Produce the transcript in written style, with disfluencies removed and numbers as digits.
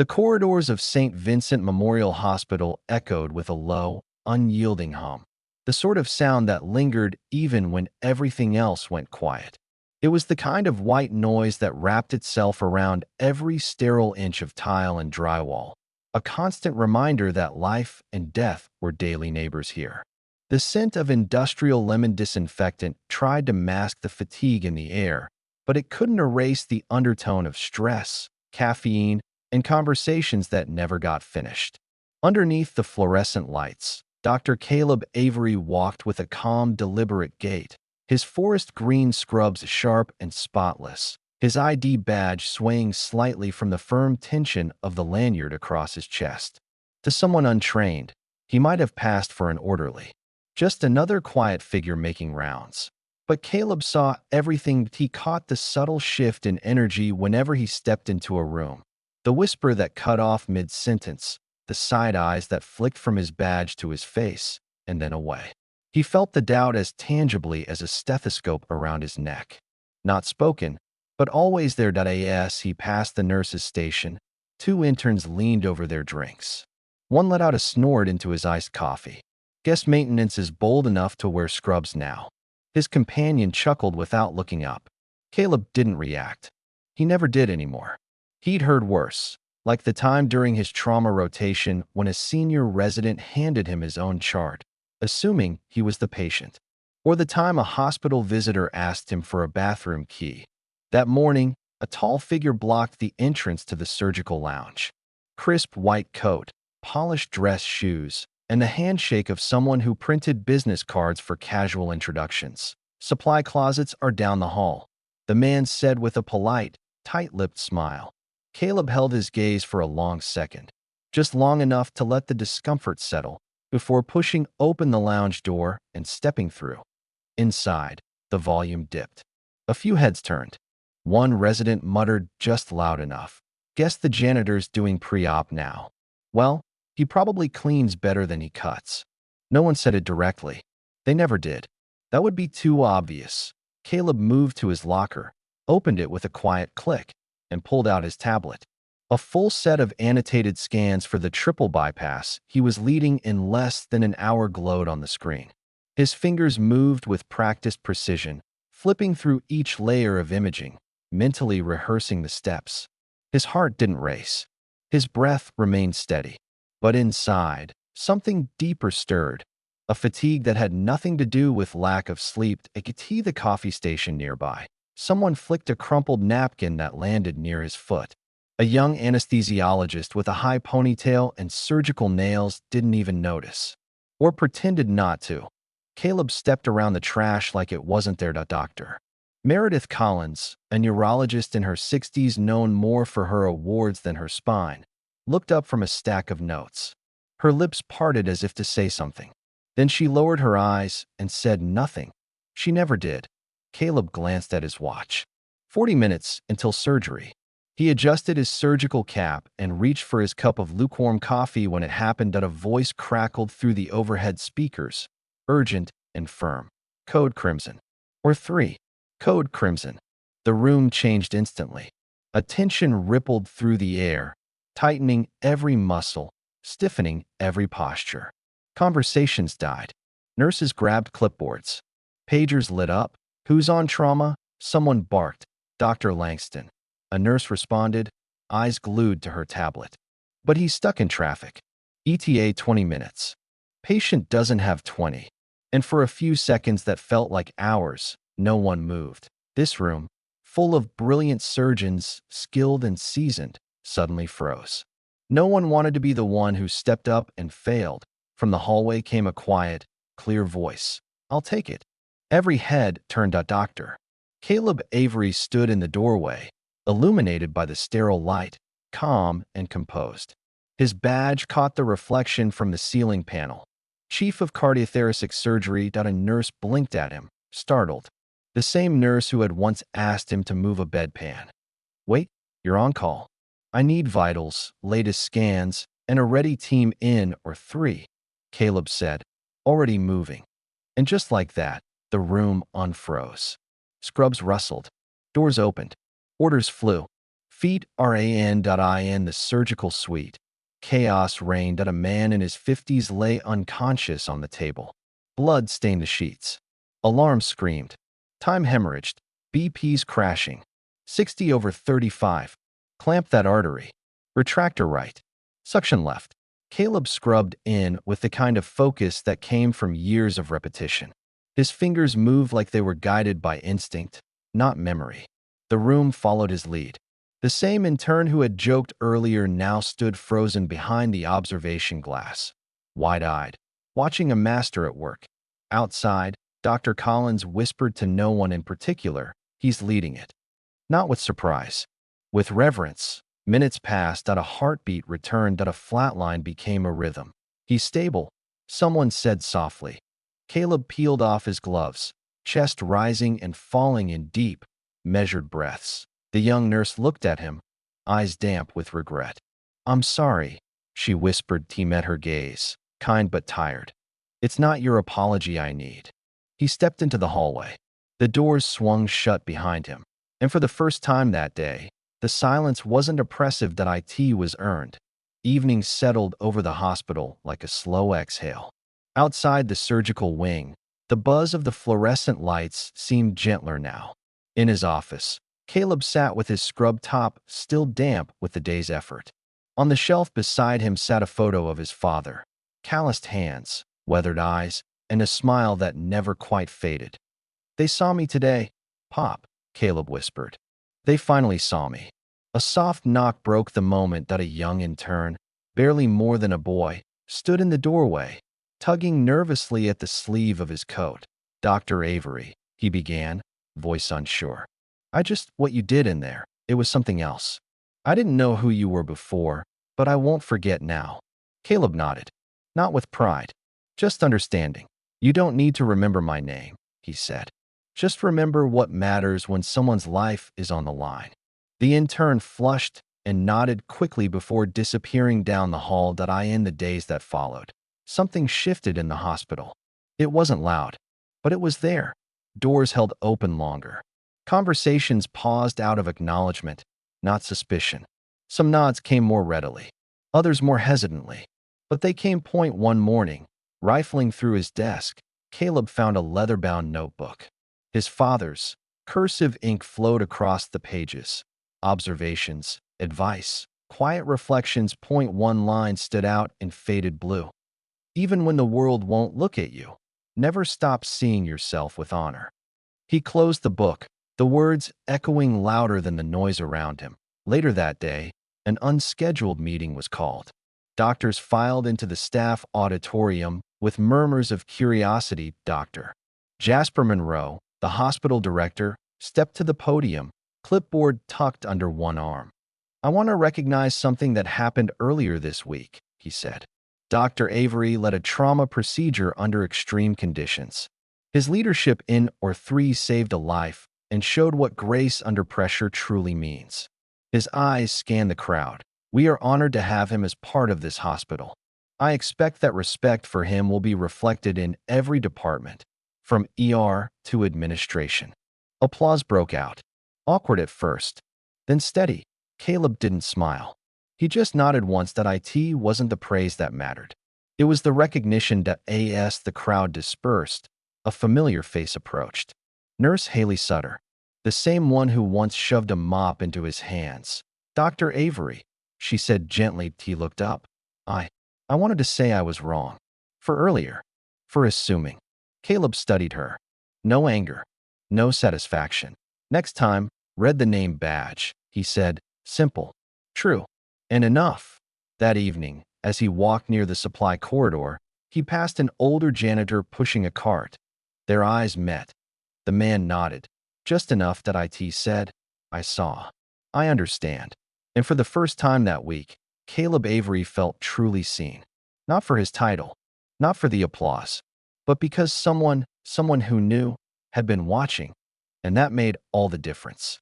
The corridors of St. Vincent Memorial Hospital echoed with a low, unyielding hum, the sort of sound that lingered even when everything else went quiet. It was the kind of white noise that wrapped itself around every sterile inch of tile and drywall, a constant reminder that life and death were daily neighbors here. The scent of industrial lemon disinfectant tried to mask the fatigue in the air, but it couldn't erase the undertone of stress, caffeine, and conversations that never got finished. Underneath the fluorescent lights, Dr. Caleb Avery walked with a calm, deliberate gait, his forest green scrubs sharp and spotless, his ID badge swaying slightly from the firm tension of the lanyard across his chest. To someone untrained, he might have passed for an orderly, just another quiet figure making rounds. But Caleb saw everything. He caught the subtle shift in energy whenever he stepped into a room. The whisper that cut off mid-sentence, the side eyes that flicked from his badge to his face, and then away. He felt the doubt as tangibly as a stethoscope around his neck. Not spoken, but always there. As he passed the nurse's station, two interns leaned over their drinks. One let out a snort into his iced coffee. Guest maintenance is bold enough to wear scrubs now. His companion chuckled without looking up. Caleb didn't react. He never did anymore. He'd heard worse, like the time during his trauma rotation when a senior resident handed him his own chart, assuming he was the patient, or the time a hospital visitor asked him for a bathroom key. That morning, a tall figure blocked the entrance to the surgical lounge. Crisp white coat, polished dress shoes, and the handshake of someone who printed business cards for casual introductions. "Supply closets are down the hall," the man said with a polite, tight-lipped smile. Caleb held his gaze for a long second, just long enough to let the discomfort settle, before pushing open the lounge door and stepping through. Inside, the volume dipped. A few heads turned. One resident muttered just loud enough, "Guess the janitor's doing pre-op now. Well, he probably cleans better than he cuts." No one said it directly. They never did. That would be too obvious. Caleb moved to his locker, opened it with a quiet click, and pulled out his tablet. A full set of annotated scans for the triple bypass he was leading in less than an hour glowed on the screen. His fingers moved with practiced precision, flipping through each layer of imaging, mentally rehearsing the steps. His heart didn't race. His breath remained steady. But inside, something deeper stirred, a fatigue that had nothing to do with lack of sleep. At the coffee station nearby, someone flicked a crumpled napkin that landed near his foot. A young anesthesiologist with a high ponytail and surgical nails didn't even notice, or pretended not to. Caleb stepped around the trash like it wasn't there. Dr. Meredith Collins, a neurologist in her 60s known more for her awards than her spine, looked up from a stack of notes. Her lips parted as if to say something. Then she lowered her eyes and said nothing. She never did. Caleb glanced at his watch. 40 minutes until surgery. He adjusted his surgical cap and reached for his cup of lukewarm coffee when it happened that a voice crackled through the overhead speakers, urgent and firm. "Code Crimson." Or 3. "Code Crimson." The room changed instantly. A tension rippled through the air, tightening every muscle, stiffening every posture. Conversations died. Nurses grabbed clipboards. Pagers lit up. "Who's on trauma?" Someone barked. "Dr. Langston." A nurse responded, eyes glued to her tablet. "But he's stuck in traffic. ETA 20 minutes. Patient doesn't have 20. And for a few seconds that felt like hours, no one moved. This room, full of brilliant surgeons, skilled and seasoned, suddenly froze. No one wanted to be the one who stepped up and failed. From the hallway came a quiet, clear voice. "I'll take it." Every head turned to Dr. Caleb Avery stood in the doorway, illuminated by the sterile light, calm and composed. His badge caught the reflection from the ceiling panel. "Chief of Cardiothoracic Surgery." A nurse blinked at him, startled. The same nurse who had once asked him to move a bedpan. "Wait, you're on call. I need vitals, latest scans, and a ready team in or 3, Caleb said, already moving. And just like that, the room unfroze. Scrubs rustled. Doors opened. Orders flew. Feet ran. In the surgical suite. Chaos reigned. A man in his 50s lay unconscious on the table. Blood stained the sheets. Alarm screamed. Time hemorrhaged. BP's crashing. 60/35. Clamp that artery. Retractor right. Suction left. Caleb scrubbed in with the kind of focus that came from years of repetition. His fingers moved like they were guided by instinct, not memory. The room followed his lead. The same intern who had joked earlier now stood frozen behind the observation glass, wide-eyed, watching a master at work. Outside, Dr. Collins whispered to no one in particular, "He's leading it." Not with surprise. With reverence. Minutes passed. A heartbeat returned. A flatline became a rhythm. "He's stable," someone said softly. Caleb peeled off his gloves, chest rising and falling in deep, measured breaths. The young nurse looked at him, eyes damp with regret. "I'm sorry," she whispered. He met her gaze, kind but tired. "It's not your apology I need." He stepped into the hallway. The doors swung shut behind him, and for the first time that day, the silence wasn't oppressive. It was earned. Evening settled over the hospital like a slow exhale. Outside the surgical wing, the buzz of the fluorescent lights seemed gentler now. In his office, Caleb sat with his scrub top still damp with the day's effort. On the shelf beside him sat a photo of his father, calloused hands, weathered eyes, and a smile that never quite faded. "They saw me today, Pop," Caleb whispered. "They finally saw me." A soft knock broke the moment. A young intern, barely more than a boy, stood in the doorway, tugging nervously at the sleeve of his coat. "Dr. Avery," he began, voice unsure. What you did in there, it was something else. I didn't know who you were before, but I won't forget now." Caleb nodded, not with pride, just understanding. "You don't need to remember my name," he said. "Just remember what matters when someone's life is on the line." The intern flushed and nodded quickly before disappearing down the hall. In the days that followed, something shifted in the hospital. It wasn't loud, but it was there. Doors held open longer. Conversations paused out of acknowledgement, not suspicion. Some nods came more readily, others more hesitantly. But they came. One morning, rifling through his desk, Caleb found a leather-bound notebook. His father's. Cursive ink flowed across the pages. Observations, advice, quiet reflections. One line stood out in faded blue. "Even when the world won't look at you, never stop seeing yourself with honor." He closed the book, the words echoing louder than the noise around him. Later that day, an unscheduled meeting was called. Doctors filed into the staff auditorium with murmurs of curiosity. Dr. Jasper Monroe, the hospital director, stepped to the podium, clipboard tucked under one arm. "I want to recognize something that happened earlier this week," he said. Dr. Avery led a trauma procedure under extreme conditions. His leadership in or3 saved a life and showed what grace under pressure truly means. His eyes scanned the crowd. "We are honored to have him as part of this hospital. I expect that respect for him will be reflected in every department, from ER to administration." Applause broke out. Awkward at first, then steady. Caleb didn't smile. He just nodded once. It wasn't the praise that mattered. It was the recognition. As the crowd dispersed, a familiar face approached. Nurse Haley Sutter, the same one who once shoved a mop into his hands. "Dr. Avery," she said gently. He looked up. I wanted to say I was wrong. For earlier. For assuming." Caleb studied her. No anger. No satisfaction. "Next time, read the name badge," he said. Simple. True. And enough. That evening, as he walked near the supply corridor, he passed an older janitor pushing a cart. Their eyes met. The man nodded. "Just enough," It said. "I saw. I understand." And for the first time that week, Caleb Avery felt truly seen. Not for his title, not for the applause, but because someone who knew, had been watching, and that made all the difference.